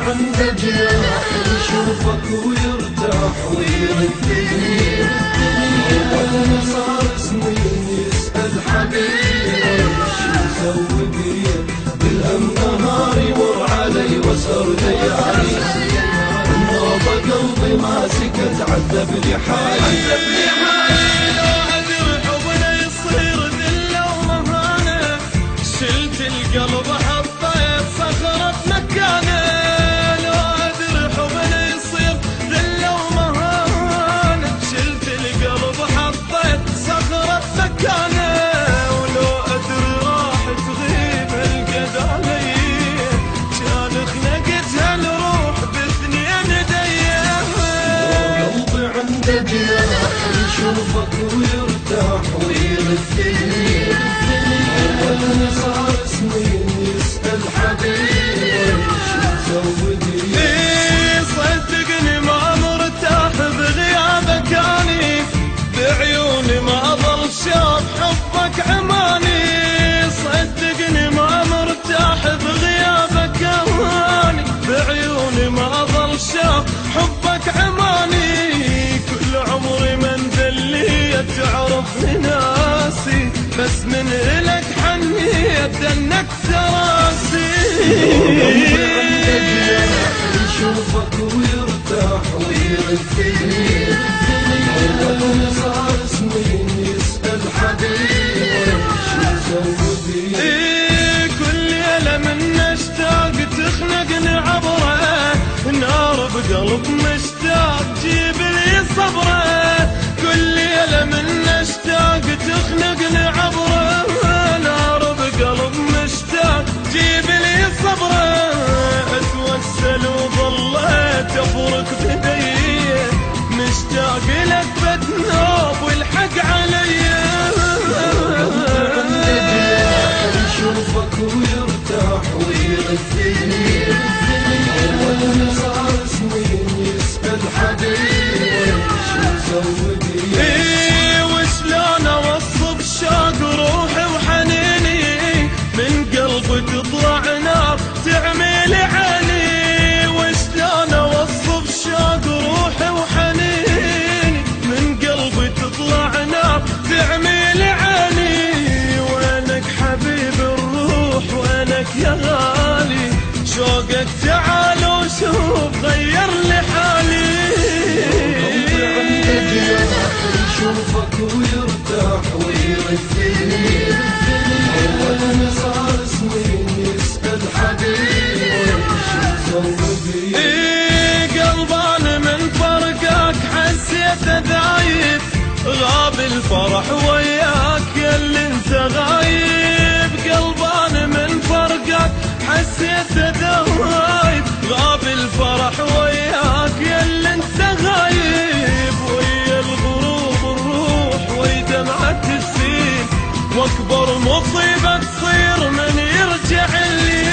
عنده جناح يشوفك ويرتاح ويردني وقتنا صار سنين يسأل حبيبي وش مسوي بيه بالهم نهار يمر علي واسهر ليالي النوبة قلبي ما سكت عذب لي حالي القلب حطيت صخرة مكانه لو أدري حبنا يصير ذلة ومهانة شلت القلب حطيت صخرة مكانه ولو أدري راح تغيب هالقد علي كان خنقتها الروح باثنين ديه قلبي عنده جناح يشوفك ويرتاح ويردني وقتنا صار سنين يسأل حبيبي وش مسوي بيه صدقني ما مرتاح بغيابك اني بعيوني ما ظل شاف حبك عماني صدقني ما مرتاح بغيابك اني بعيوني ما ظل شاف حبك عماني كل عمري من ذلي تعرفني ناسي بس من إلك حنيت انك تراسي يشوفك ويرتاح ويردني وقتنا صار سنين يسأل حبيبي وش مسوي بيه كل ليلة من اشتاق تخنقني عبره نار بقلب مشتاق جيب لي صبره كل ليلة من اشتاق تخنقني عبره نار بقلب مشتاق جيب لي صبره اتوسل وظليت افرك بدي مشتاق لك بتنوب والحق علي يشوفك ويرتاح ويردني وقتنا صار سنين يسأل حبيبي وش مسوي بيه وشلون اوصف شوق روحي وحنيني من قلبي تطلع نار تعمي لي عيني وشلون اوصف شوق روحي وحنيني من قلبي تطلع نار تعمي لي عيني وينك حبيب الروح وينك يا غالي شوقك تعال وشوف غير لي حالي يشوفك ويرتاح ويردني وقتنا صار سنين يسأل حبيبي وش مسوي بيه قلبان من فرقك حسيت ذايب غاب الفرح وياك ياللي انت غايب قلبان من فرقك حسيت ذايب غاب الفرح وياك ياللي انت غايب ويا الغروب الروح ويا دمعة السين واكبر مصيبة تصير من يرجع لي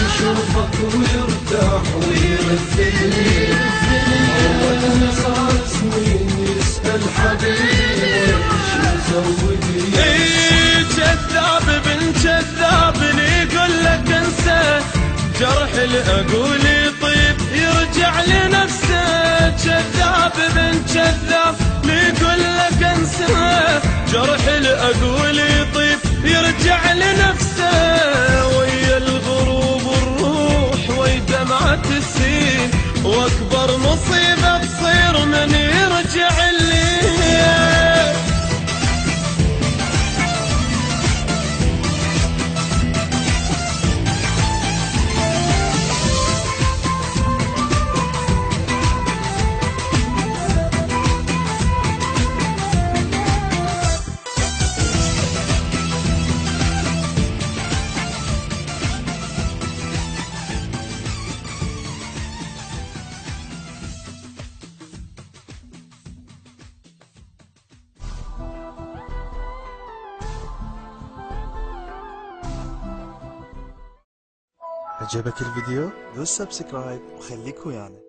يشوفك ويرتاح ويردني وقتنا صار سنين يسأل حبيبي وش مسوي بيه كذاب بن كذاب اللي يقول لك انسى جرح اللي اقول يطيب يرجع لنفسه كذاب بن كذاب اللي يقول لك انسى جرح اللي اقول يطيب يرجع لنفسه ويا الغروب الروح ويا دمعة السين واكبر مصيبة تصير من يرجع لي عجبك الفيديو؟ دوس سبسكرايب وخليك ويانا.